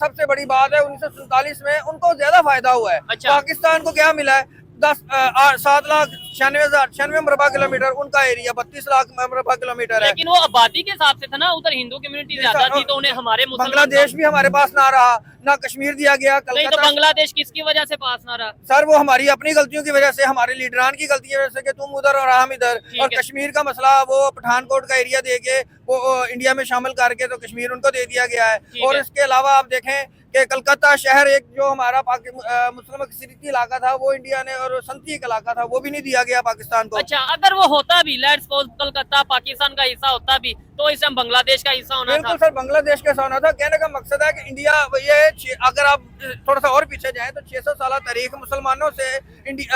सबसे बड़ी बात है 1947 में उनको ज्यादा फायदा हुआ है। अच्छा। पाकिस्तान को क्या मिला है? 7,96,96 मुरबा किलोमीटर उनका एरिया 32 लाख मुरबा किलोमीटर है। लेकिन वो आबादी के हिसाब से था ना, उधर हिंदू कम्युनिटी ज्यादा थी तो उन्हें हमारे बांग्लादेश भी हमारे पास ना रहा, ना कश्मीर दिया गया। नहीं तो बांग्लादेश किसकी वजह से पास ना रहा? सर वो हमारी अपनी गलतियों की वजह से, हमारे लीडरान की गलती की वजह से कि तुम उधर और हम इधर, और कश्मीर का मसला वो पठानकोट का एरिया दे के वो इंडिया में शामिल करके तो कश्मीर उनको दे दिया गया है। और इसके अलावा आप देखें कि कलकत्ता शहर एक जो हमारा मुस्लिम अक्सरियती इलाका था वो इंडिया ने, और संती एक इलाका था वो भी नहीं दिया गया पाकिस्तान को। अच्छा, अगर वो होता भी, लेट्स सपोज कलकत्ता पाकिस्तान का हिस्सा होता भी तो इस टाइम बांग्लादेश का हिस्सा होना था। बिल्कुल सर, बांग्लादेश का हिस्सा होना था। कहने का मकसद है कि इंडिया ये, अगर आप थोड़ा सा और पीछे जाएं तो 600 साल तारीख मुसलमानों से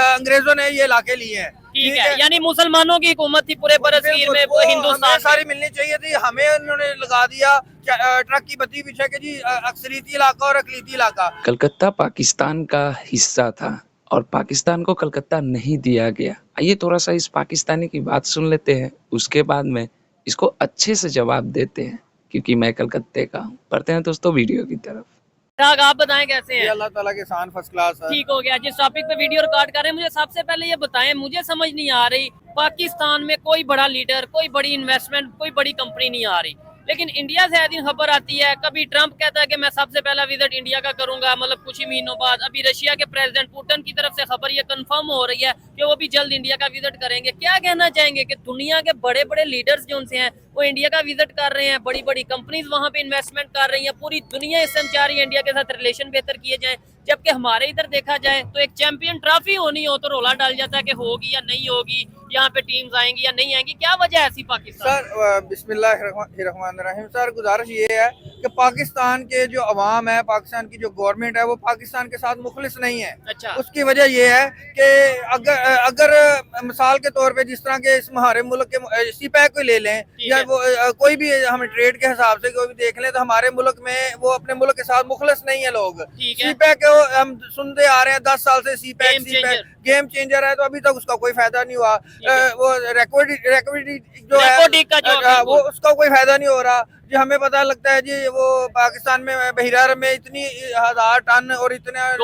अंग्रेजों ने ये इलाके लिए हैं। ठीक है, यानी मुसलमानों की हुकूमत थी पूरे बरसगीर में हिंदुस्तान सारी मिलनी चाहिए थी, हमें उन्होंने लगा दिया ट्रक की बत्ती पीछे के जी अक्सरियती इलाका और अकलीती इलाका। कलकत्ता पाकिस्तान का हिस्सा था और पाकिस्तान को कलकत्ता नहीं दिया गया। आइए थोड़ा सा इस पाकिस्तानी की बात सुन लेते हैं, उसके बाद में इसको अच्छे से जवाब देते हैं, क्योंकि मैं कलकत्ते का हूँ। पढ़ते हैं दोस्तों वीडियो की तरफ। आप बताएं कैसे हैं? अल्लाह ताला के शान फर्स्ट क्लास है। ठीक हो गया। जिस टॉपिक पे वीडियो रिकॉर्ड कर रहे हैं, मुझे सबसे पहले ये बताएं, मुझे समझ नहीं आ रही पाकिस्तान में कोई बड़ा लीडर, कोई बड़ी इन्वेस्टमेंट, कोई बड़ी कंपनी नहीं आ रही, लेकिन इंडिया से हर दिन खबर आती है। कभी ट्रंप कहता है कि मैं सबसे पहला विजिट इंडिया का करूंगा, मतलब कुछ ही महीनों बाद। अभी रशिया के प्रेसिडेंट पुतिन की तरफ से खबर ये कंफर्म हो रही है कि वो भी जल्द इंडिया का विजिट करेंगे। क्या कहना चाहेंगे कि दुनिया के बड़े बड़े लीडर्स जो उनसे हैं वो इंडिया का विजिट कर रहे हैं, बड़ी बड़ी कंपनीज वहां पे इन्वेस्टमेंट कर रही हैं, पूरी दुनिया इस समय चाह रही है इंडिया के साथ रिलेशन बेहतर किए जाएं, जबकि हमारे इधर देखा जाए तो एक चैंपियन ट्रॉफी होनी हो तो रोला डाल जाता है कि होगी या नहीं होगी, यहाँ पे टीम्स आएंगी या नहीं आएंगी। क्या वजह है ऐसी पाकिस्तान? सर बिस्मिल्लाहिर्रहमानिर्रहीम। सर गुजारिश ये है कि पाकिस्तान के जो अवाम है, पाकिस्तान की जो गवर्नमेंट है वो पाकिस्तान के साथ मुखलिस नहीं है। अच्छा। उसकी वजह ये है कि अगर मिसाल के तौर पे जिस तरह के इस हमारे मुल्क के सीपैक को ले लें या वो कोई भी हम ट्रेड के हिसाब से कोई भी देख लें तो हमारे मुल्क में वो अपने मुल्क के साथ मुखलिस नहीं है लोग। सीपैक को हम सुनते आ रहे हैं 10 साल से, सीपैक गेम चेंजर है, तो अभी तक उसका कोई फायदा नहीं हुआ। वो रिकवरी जो है वो उसका कोई फायदा नहीं हो रहा जी। हमें पता लगता है जी वो पाकिस्तान में बहिरार में इतनी 1000 टन और इतना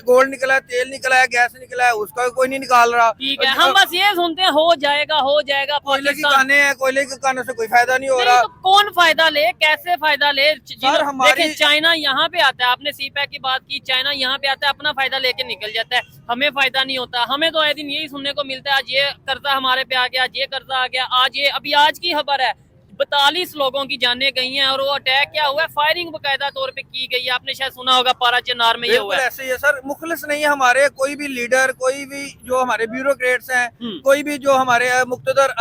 गोल्ड निकला है, तेल निकला है, गैस निकला है, उसका कोई नहीं निकाल रहा। ठीक है, हम बस ये सुनते हैं हो जाएगा हो जाएगा। कोयले की खाने हैं, कोयले के खाने से कोई फायदा नहीं हो रहा। तो कौन फायदा ले, कैसे फायदा ले? देखिए चाइना यहाँ पे आता है, आपने सीपैक की बात की, चाइना यहाँ पे आता है, अपना फायदा लेके निकल जाता है, हमें फायदा नहीं होता। हमें तो आए दिन यही सुनने को मिलता है, आज ये कर्जा हमारे पे आ गया, आज ये कर्जा आ गया, आज ये अभी आज की खबर है 42 लोगों की जानें गई हैं और वो अटैक क्या हुआ है, फायरिंग बकायदा तौर पे की गई है। आपने शायद सुना होगा पारा चनार में ये हुआ है। ऐसे ही है सर, मुखलिस नहीं है हमारे कोई भी लीडर, कोई भी जो हमारे ब्यूरोक्रेट्स हैं, कोई भी जो हमारे मुक्तदर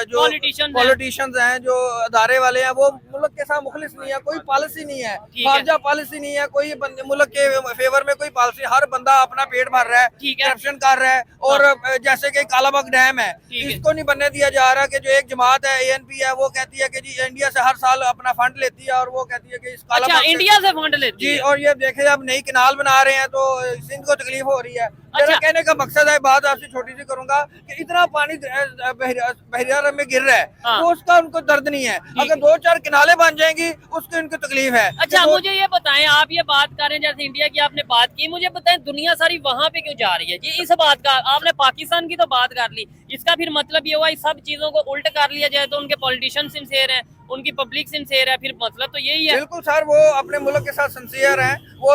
जो पॉलिटिशियंस हैं, जो अदारे वाले हैं, वो मुल्क के साथ मुखलिस नहीं है। कोई पॉलिसी नहीं है, खारजा पॉलिसी नहीं है, कोई मुल्क के फेवर में कोई पॉलिसी। हर बंदा अपना पेट भर रहा है, करप्शन कर रहा है। और जैसे कि कालाबाग डैम है, इसको नहीं बनने दिया जा रहा कि जो एक जमात है ANP है वो कहती है कि जी इंडिया से हर साल अपना फंड लेती है और वो कहती है कि इस अच्छा, इंडिया से फंड लेती जी। है। और ये देखे अब नई किनाल बना रहे हैं तो सिंध को तकलीफ हो रही है। मेरा कहने का मकसद है, बात आपसे छोटी सी करूंगा, कि इतना पानी बहिरार में गिर रहा है तो उसका उनको दर्द नहीं है। अगर 2-4 किनाले बन जाएंगी उसकी उनको तकलीफ है। अच्छा, मुझे ये बताएं, आप ये बात कर रहे हैं जैसे इंडिया की आपने बात की, मुझे बताएं दुनिया सारी वहां पे क्यों जा रही है जी? इस बात का आपने पाकिस्तान की तो बात कर ली, इसका फिर मतलब ये हुआ सब चीजों को उल्ट कर लिया जाए तो उनके पॉलिटिशियन सिंसियर हैं, उनकी पब्लिक सिंसियर है, फिर मतलब तो यही है। बिल्कुल सर, वो अपने मुल्क के साथ सिंसियर हैं, वो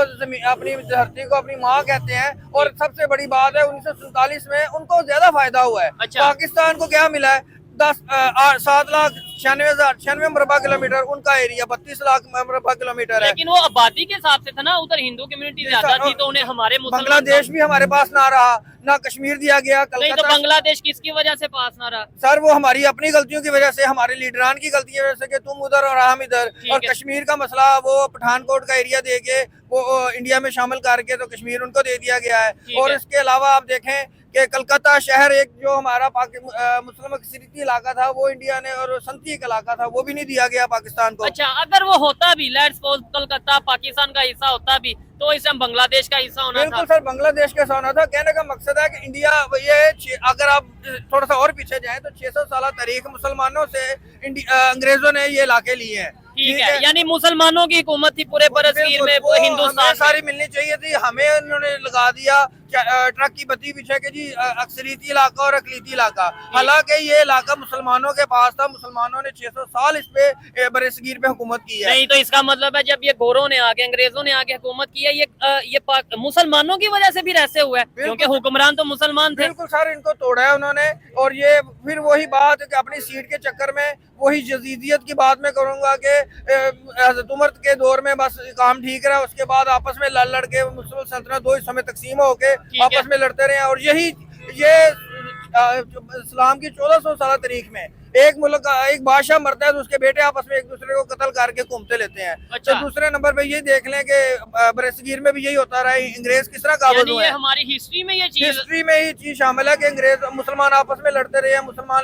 अपनी धरती को अपनी माँ कहते हैं। और सबसे बड़ी बात है 1947 में उनको ज्यादा फायदा हुआ है। अच्छा। पाकिस्तान को क्या मिला है? 7,96,96 मुरबा किलोमीटर उनका एरिया 32 लाख मुरबा किलोमीटर है। लेकिन वो आबादी के हिसाब से था ना, उधर हिंदू कम्युनिटी ज्यादा थी तो उन्हें हमारे बांग्लादेश भी हमारे पास ना रहा, ना कश्मीर दिया गया। नहीं तो बांग्लादेश किसकी वजह से पास ना रहा? सर वो हमारी अपनी गलतियों की वजह से, हमारे लीडरान की गलती की वजह से कि तुम उधर और हम इधर, और कश्मीर का मसला वो पठानकोट का एरिया दे के वो इंडिया में शामिल करके तो कश्मीर उनको दे दिया गया है। और इसके अलावा आप देखें कि कलकत्ता शहर एक जो हमारा मुस्लिम अक्सरिती इलाका था वो इंडिया ने, और संती एक इलाका था वो भी नहीं दिया गया पाकिस्तान को। अच्छा, अगर वो होता भी, लेट्स सपोज कलकत्ता पाकिस्तान का हिस्सा होता भी तो इस टाइम बांग्लादेश का हिस्सा होना था। बिल्कुल सर, बांग्लादेश का हिस्सा होना था। कहने का मकसद है कि इंडिया ये, अगर आप थोड़ा सा और पीछे जाएं तो 600 साल तारीख मुसलमानों से अंग्रेजों ने ये इलाके लिए हैं। ठीक है, यानी मुसलमानों की हुकूमत थी पूरे बरसगीर में, वो हिंदुस्तान हमें सारी मिलनी चाहिए थी, हमें उन्होंने लगा दिया ट्रक की बत्ती पीछे के जी अक्सरीती इलाका और अकलीती इलाका। हालांकि ये इलाका मुसलमानों के पास था, मुसलमानों ने 600 साल इस पे बरसगीर पे हुकूमत की है। नहीं तो इसका मतलब है जब ये गोरों ने आके, अंग्रेजों ने आके हुकूमत की है, ये मुसलमानों की वजह से भी ऐसे हुआ है, क्योंकि हुक्मरान तो मुसलमान थे। बिल्कुल सर, इनको तोड़ा है उन्होंने। और ये फिर वही बात कि अपनी सीट के चक्कर में वही जदीदियत की बात मैं करूंगा कि हज़रत उमर के दौर में बस काम ठीक रहा, उसके बाद आपस में लड़ के मुस्लिम सल्तनत दो हिस्सों में तकसीम होके आपस में लड़ते रहे। और ये इस्लाम की 1400 साल तारीख में एक मुल्क का एक बादशाह मरता है तो उसके बेटे आपस में एक दूसरे को कत्ल करके घूमते लेते हैं। अच्छा। तो दूसरे नंबर पे ये देख लें कि बरसगीर में भी यही होता रहा है, अंग्रेज किस तरह काबू हुए हैं। हमारी हिस्ट्री में ये चीज, हिस्ट्री में ही चीज शामिल है कि अंग्रेज मुसलमान आपस में लड़ते रहे हैं। मुसलमान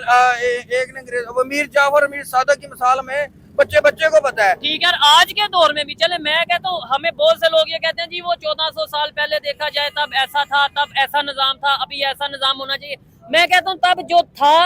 एक ने अंग्रेज, वो मीर जाफर मीर सादक की मिसाल में बच्चे को पता है। ठीक है, आज के दौर में भी चले, मैं कहता हूँ हमें बहुत से लोग ये कहते हैं जी वो 1400 साल पहले देखा जाए तब ऐसा था, तब ऐसा निजाम था, अभी ऐसा निजाम होना चाहिए। मैं कहता हूँ तब जो था,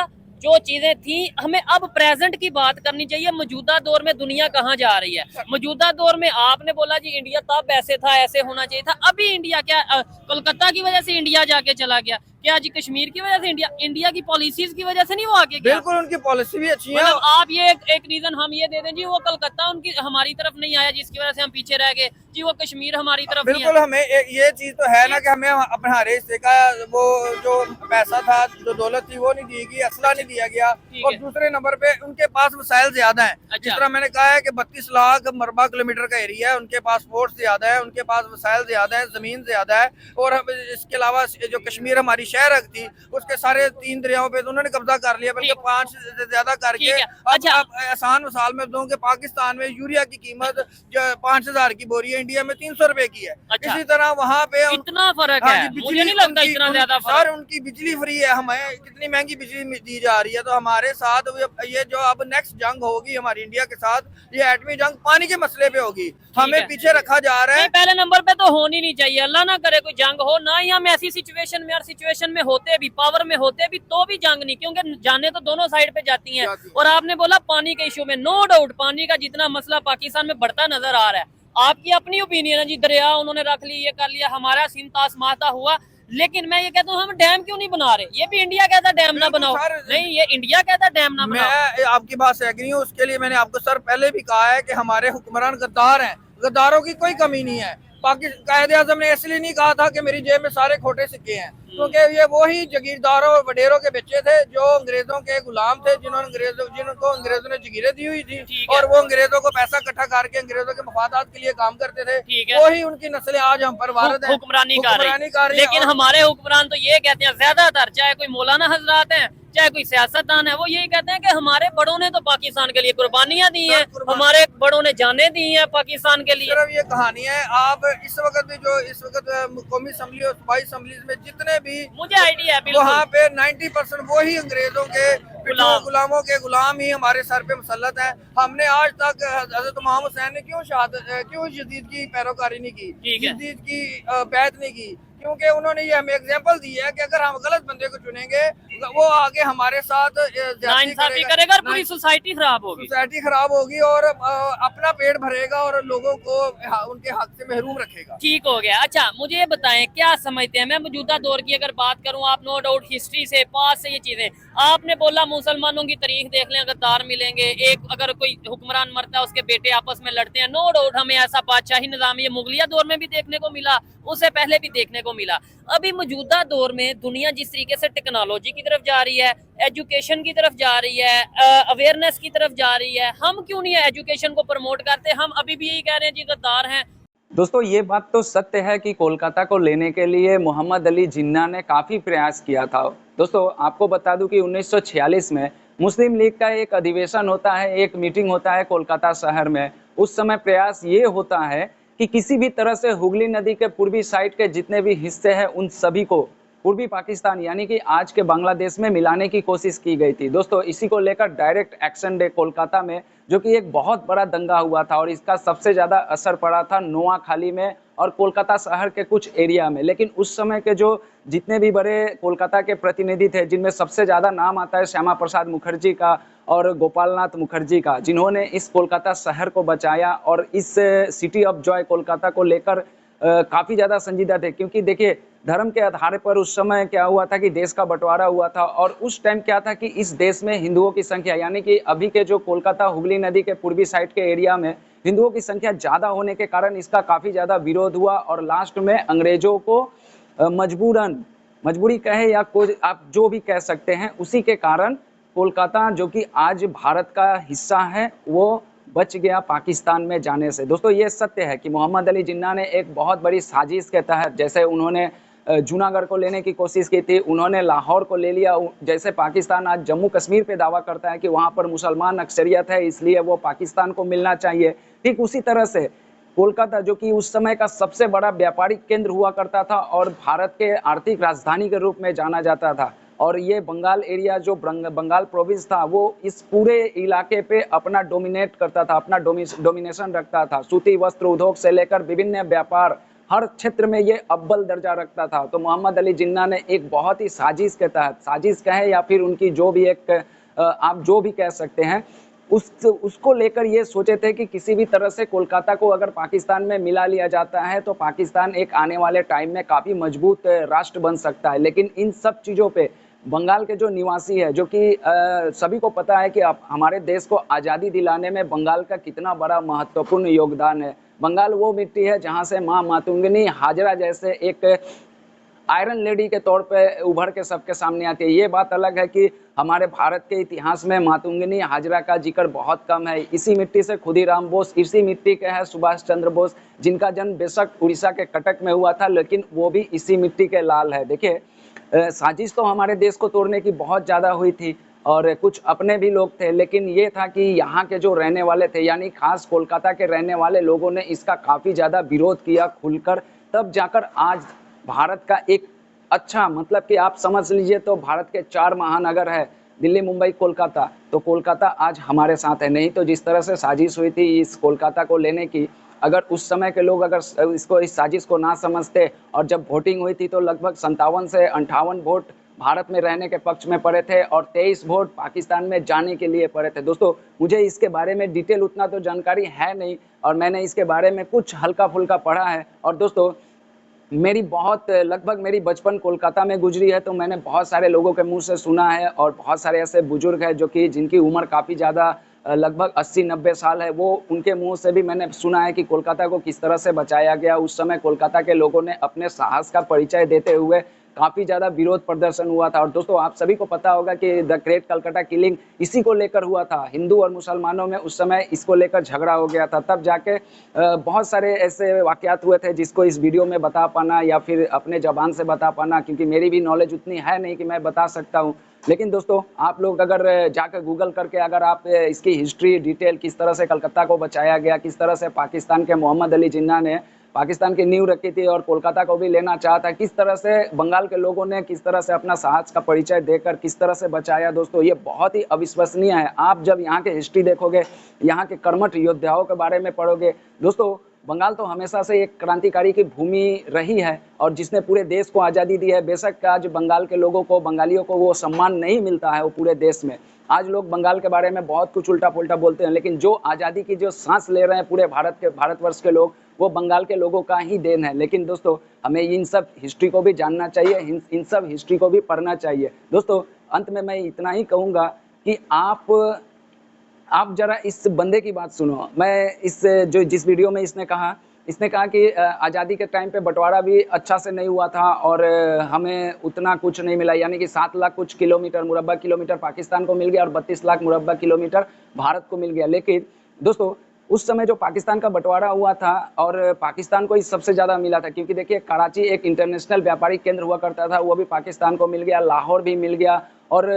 जो चीजें थी, हमें अब प्रेजेंट की बात करनी चाहिए। मौजूदा दौर में दुनिया कहाँ जा रही है? मौजूदा दौर में आपने बोला जी इंडिया तब ऐसे था, ऐसे होना चाहिए था। अभी इंडिया क्या कोलकाता की वजह से इंडिया जाके चला गया? क्या जी कश्मीर की वजह से इंडिया की पॉलिसीज की वजह से नहीं वो आगे गया? बिल्कुल, उनकी पॉलिसी भी अच्छी है। मतलब आप ये एक रीजन हम ये दे दें जी वो कलकत्ता उनकी हमारी तरफ नहीं आया जिसकी वजह से हम पीछे रह गए जी, वो कश्मीर हमारी तरफ नहीं बिल्कुल, हमें ये चीज तो है ना कि हमें अपने हरे हिस्से का वो जो पैसा था, जो दौलत थी, वो नहीं दी गई, असला नहीं दिया गया। और दूसरे नंबर पे उनके पास वसाइल ज्यादा है। अच्छा। जिस तरह मैंने कहा है कि 32 लाख मरबा किलोमीटर का एरिया है, उनके पास फोर्स ज्यादा है, उनके पास वसाइल ज्यादा है, जमीन ज्यादा है। और इसके अलावा जो कश्मीर हमारी शहर थी उसके सारे 3 दरियाओं पे तो उन्होंने कब्जा कर लिया, बल्कि 5 से ज्यादा करके। अच्छा। अब आसान मिसाल में दूं कि पाकिस्तान में यूरिया की कीमत 5000 की बोरी है, इंडिया में 300 रुपए की है। अच्छा। इसी तरह वहाँ पे इतना फर्क है? मुझे नहीं लगता इतना ज्यादा फर्क। सर उनकी बिजली फ्री है, हमें कितनी महंगी बिजली दी जा रही है। तो हमारे साथ ये जो अब नेक्स्ट जंग होगी हमारी इंडिया के साथ, ये एटमी जंग पानी के मसले पे होगी। हमें पीछे रखा जा रहा है। पहले नंबर पे तो होनी नहीं चाहिए, अल्लाह ना करे कोई जंग हो ना ही। हम ऐसी सिचुएशन में, हर सिचुएशन में होते भी, पावर में होते भी तो भी जंग नहीं, क्योंकि जाने तो दोनों साइड पे जाती हैं। और आपने बोला पानी के इशू में, नो डाउट पानी का जितना मसला पाकिस्तान में बढ़ता नजर आ रहा है, आपकी अपनी ओपिनियन है जी, दरिया उन्होंने रख ली, ये कर लिया, हमारा सिंध तासमाता हुआ। लेकिन मैं ये कहता हूँ हम डैम क्यों नहीं बना रहे? ये भी इंडिया कहता है डैम ना बनाओ, नहीं ये इंडिया कहता है डैम ना बनाओ। मैं आपकी बात से एग्री हूँ। उसके लिए मैंने आपको सर पहले भी कहा है कि हमारे हुक्मरान गद्दार हैं, गद्दारों की कोई कमी नहीं है। कायदे आजम ने इसलिए नहीं कहा था कि मेरी जेब में सारे खोटे सिक्के हैं, क्योंकि ये वही जगीरदारों और वडेरों के बच्चे थे जो अंग्रेजों के गुलाम थे, जिनको अंग्रेजों ने जगीरें दी हुई थी और वो अंग्रेजों को पैसा इकट्ठा करके अंग्रेजों के मफादात के लिए काम करते थे। वही उनकी नस्लें आज हम पर वारद हैं, हुक्मरानी कर रही। लेकिन और हमारे हुक्मरान तो ये कहते हैं, ज्यादातर चाहे कोई मौलाना हजरात हैं, चाहे कोई सियासतदान है, वो यही कहते हैं कि हमारे बड़ों ने तो पाकिस्तान के लिए कुर्बानियां दी हैं, हमारे बड़ों ने जाने दी हैं पाकिस्तान के लिए। सिर्फ ये कहानी है। आप इस वक्त कौमी असम्बली और सूबाई असम्बली में जितने भी, मुझे आइडिया है, वहाँ पे 90% वही अंग्रेजों के गुलामों के गुलाम ही हमारे सर पे मुसल्लत है। हमने आज तक हजरत इमाम हुसैन ने क्यों यजीद की पैरोकारी नहीं की, यजीद की बैत नहीं की? क्योंकि उन्होंने ये हमें एग्जांपल दी है कि अगर हम गलत बंदे को चुनेंगे वो आगे हमारे साथ नाइंसाफी करेगा और पूरी सोसाइटी खराब होगी और अपना पेट भरेगा और लोगों को उनके हक से महरूम रखेगा। ठीक हो गया। अच्छा मुझे ये बताएं, क्या समझते हैं? मैं मौजूदा दौर की अगर बात करूं, आप नो डाउट हिस्ट्री से, पास से ये चीजें आपने बोला, मुसलमानों की तारीख देख लें, गद्दार मिलेंगे। एक अगर कोई हुक्मरान मरता है उसके बेटे आपस में लड़ते हैं, नो डाउट हमें ऐसा बादशाही निजाम ये मुगलिया दौर में भी देखने को मिला, उससे पहले भी देखने को मिला। अभी मौजूदा दौर में दुनिया जिस तरीके से टेक्नोलॉजी की तरफ जा रही है, एजुकेशन की तरफ जा रही है, अवेयरनेस की तरफ जा रही है, हम क्यों नहीं एजुकेशन को प्रमोट करते? हम अभी भी यही कह रहे हैं जी गद्दार हैं। दोस्तों ये बात तो सत्य है कि कोलकाता को लेने के लिए मोहम्मद अली जिन्ना ने काफ़ी प्रयास किया था। दोस्तों आपको बता दूं कि 1946 में मुस्लिम लीग का एक अधिवेशन होता है, एक मीटिंग होता है कोलकाता शहर में। उस समय प्रयास ये होता है कि किसी भी तरह से हुगली नदी के पूर्वी साइड के जितने भी हिस्से हैं उन सभी को पूर्वी पाकिस्तान यानी कि आज के बांग्लादेश में मिलाने की कोशिश की गई थी। दोस्तों इसी को लेकर डायरेक्ट एक्शन डे कोलकाता में, जो कि एक बहुत बड़ा दंगा हुआ था और इसका सबसे ज़्यादा असर पड़ा था नोआखाली में और कोलकाता शहर के कुछ एरिया में। लेकिन उस समय के जो जितने भी बड़े कोलकाता के प्रतिनिधि थे, जिनमें सबसे ज़्यादा नाम आता है श्यामा प्रसाद मुखर्जी का और गोपालनाथ मुखर्जी का, जिन्होंने इस कोलकाता शहर को बचाया और इस सिटी ऑफ जॉय कोलकाता को लेकर काफ़ी ज़्यादा संजीदा थे। क्योंकि देखिए धर्म के आधार पर उस समय क्या हुआ था कि देश का बंटवारा हुआ था और उस टाइम क्या था कि इस देश में हिंदुओं की संख्या, यानी कि अभी के जो कोलकाता हुगली नदी के पूर्वी साइड के एरिया में हिंदुओं की संख्या ज़्यादा होने के कारण इसका काफ़ी ज़्यादा विरोध हुआ और लास्ट में अंग्रेजों को मजबूरी कहे या कोई आप जो भी कह सकते हैं, उसी के कारण कोलकाता जो कि आज भारत का हिस्सा है वो बच गया पाकिस्तान में जाने से। दोस्तों ये सत्य है कि मोहम्मद अली जिन्ना ने एक बहुत बड़ी साजिश के तहत, जैसे उन्होंने जूनागढ़ को लेने की कोशिश की थी, उन्होंने लाहौर को ले लिया। जैसे पाकिस्तान आज जम्मू कश्मीर पे दावा करता है कि वहाँ पर मुसलमान अक्सरियत है इसलिए वो पाकिस्तान को मिलना चाहिए, ठीक उसी तरह से कोलकाता जो कि उस समय का सबसे बड़ा व्यापारिक केंद्र हुआ करता था और भारत के आर्थिक राजधानी के रूप में जाना जाता था, और ये बंगाल एरिया जो बंगाल प्रोविंस था वो इस पूरे इलाके पे अपना डोमिनेट करता था, अपना डोमिनेशन रखता था। सूती वस्त्र उद्योग से लेकर विभिन्न व्यापार हर क्षेत्र में ये अव्वल दर्जा रखता था। तो मोहम्मद अली जिन्ना ने एक बहुत ही साजिश के तहत, साजिश कहें या फिर उनकी जो भी एक आप जो भी कह सकते हैं, उसको लेकर ये सोचे थे कि किसी भी तरह से कोलकाता को अगर पाकिस्तान में मिला लिया जाता है तो पाकिस्तान एक आने वाले टाइम में काफ़ी मजबूत राष्ट्र बन सकता है। लेकिन इन सब चीज़ों पे बंगाल के जो निवासी है, जो कि सभी को पता है कि हमारे देश को आज़ादी दिलाने में बंगाल का कितना बड़ा महत्वपूर्ण योगदान है। बंगाल वो मिट्टी है जहाँ से माँ मातंगिनी हाजरा जैसे एक आयरन लेडी के तौर पे उभर के सबके सामने आती है। ये बात अलग है कि हमारे भारत के इतिहास में मातंगिनी हाजरा का जिक्र बहुत कम है। इसी मिट्टी से खुदीराम बोस, इसी मिट्टी के हैं सुभाष चंद्र बोस, जिनका जन्म बेशक उड़ीसा के कटक में हुआ था लेकिन वो भी इसी मिट्टी के लाल है। देखिए साजिश तो हमारे देश को तोड़ने की बहुत ज़्यादा हुई थी और कुछ अपने भी लोग थे, लेकिन ये था कि यहाँ के जो रहने वाले थे, यानी खास कोलकाता के रहने वाले लोगों ने इसका काफ़ी ज़्यादा विरोध किया खुलकर। तब जाकर आज भारत का एक अच्छा, मतलब कि आप समझ लीजिए तो भारत के 4 महानगर है, दिल्ली, मुंबई, कोलकाता, तो कोलकाता आज हमारे साथ है। नहीं तो जिस तरह से साजिश हुई थी इस कोलकाता को लेने की, अगर उस समय के लोग अगर इस साजिश को ना समझते और जब वोटिंग हुई थी तो लगभग 57 से 58 वोट भारत में रहने के पक्ष में पड़े थे और 23 वोट पाकिस्तान में जाने के लिए पड़े थे। दोस्तों मुझे इसके बारे में डिटेल उतना तो जानकारी है नहीं और मैंने इसके बारे में कुछ हल्का फुल्का पढ़ा है। और दोस्तों मेरी लगभग मेरी बचपन कोलकाता में गुजरी है, तो मैंने बहुत सारे लोगों के मुंह से सुना है और बहुत सारे ऐसे बुजुर्ग हैं जो कि जिनकी उम्र काफ़ी ज़्यादा लगभग 80-90 साल है, वो उनके मुंह से भी मैंने सुना है कि कोलकाता को किस तरह से बचाया गया। उस समय कोलकाता के लोगों ने अपने साहस का परिचय देते हुए काफ़ी ज़्यादा विरोध प्रदर्शन हुआ था। और दोस्तों आप सभी को पता होगा कि द ग्रेट कलकत्ता किलिंग इसी को लेकर हुआ था। हिंदू और मुसलमानों में उस समय इसको लेकर झगड़ा हो गया था। तब जाके बहुत सारे ऐसे वाक़यात हुए थे जिसको इस वीडियो में बता पाना या फिर अपने ज़बान से बता पाना, क्योंकि मेरी भी नॉलेज उतनी है नहीं कि मैं बता सकता हूँ। लेकिन दोस्तों आप लोग अगर जाकर गूगल करके अगर आप इसकी हिस्ट्री डिटेल, किस तरह से कलकत्ता को बचाया गया, किस तरह से पाकिस्तान के मोहम्मद अली जिन्ना ने पाकिस्तान की नींव रखी थी और कोलकाता को भी लेना चाहता, किस तरह से बंगाल के लोगों ने किस तरह से अपना साहस का परिचय देकर किस तरह से बचाया, दोस्तों ये बहुत ही अविश्वसनीय है। आप जब यहाँ के हिस्ट्री देखोगे, यहाँ के कर्मठ योद्धाओं के बारे में पढ़ोगे, दोस्तों बंगाल तो हमेशा से एक क्रांतिकारी की भूमि रही है और जिसने पूरे देश को आज़ादी दी है। बेशक आज बंगाल के लोगों को, बंगालियों को वो सम्मान नहीं मिलता है वो पूरे देश में। आज लोग बंगाल के बारे में बहुत कुछ उल्टा पुल्टा बोलते हैं, लेकिन जो आज़ादी की जो सांस ले रहे हैं पूरे भारतवर्ष के लोग, वो बंगाल के लोगों का ही देन है। लेकिन दोस्तों हमें इन सब हिस्ट्री को भी जानना चाहिए, इन सब हिस्ट्री को भी पढ़ना चाहिए। दोस्तों अंत में मैं इतना ही कहूँगा कि आप जरा इस बंदे की बात सुनो। मैं जिस वीडियो में इसने कहा कि आज़ादी के टाइम पे बंटवारा भी अच्छा से नहीं हुआ था और हमें उतना कुछ नहीं मिला, यानी कि 7 लाख कुछ मुरब्बा किलोमीटर पाकिस्तान को मिल गया और 32 लाख मुरब्बा किलोमीटर भारत को मिल गया। लेकिन दोस्तों उस समय जो पाकिस्तान का बंटवारा हुआ था और पाकिस्तान को ही सबसे ज़्यादा मिला था, क्योंकि देखिए कराची एक इंटरनेशनल व्यापारिक केंद्र हुआ करता था, वो भी पाकिस्तान को मिल गया, लाहौर भी मिल गया। और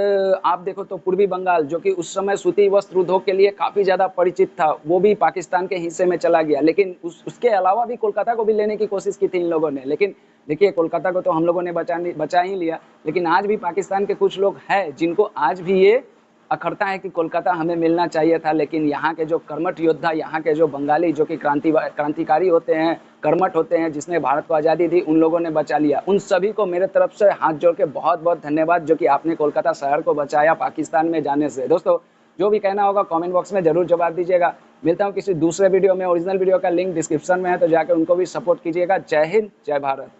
आप देखो तो पूर्वी बंगाल जो कि उस समय सूती वस्त्र उद्योग के लिए काफ़ी ज़्यादा परिचित था, वो भी पाकिस्तान के हिस्से में चला गया। लेकिन उसके अलावा भी कोलकाता को भी लेने की कोशिश की थी इन लोगों ने, लेकिन देखिए कोलकाता को तो हम लोगों ने बचा ही लिया। लेकिन आज भी पाकिस्तान के कुछ लोग हैं जिनको आज भी ये अखरता है कि कोलकाता हमें मिलना चाहिए था, लेकिन यहाँ के जो कर्मठ योद्धा, यहाँ के जो बंगाली जो कि क्रांतिकारी होते हैं, कर्मठ होते हैं, जिसने भारत को आज़ादी दी, उन लोगों ने बचा लिया। उन सभी को मेरे तरफ से हाथ जोड़ के बहुत बहुत धन्यवाद, जो कि आपने कोलकाता शहर को बचाया पाकिस्तान में जाने से। दोस्तों जो भी कहना होगा कमेंट बॉक्स में ज़रूर जवाब दीजिएगा। मिलता हूँ किसी दूसरे वीडियो में, ओरिजिनल वीडियो का लिंक डिस्क्रिप्शन में है, तो जाकर उनको भी सपोर्ट कीजिएगा। जय हिंद, जय भारत।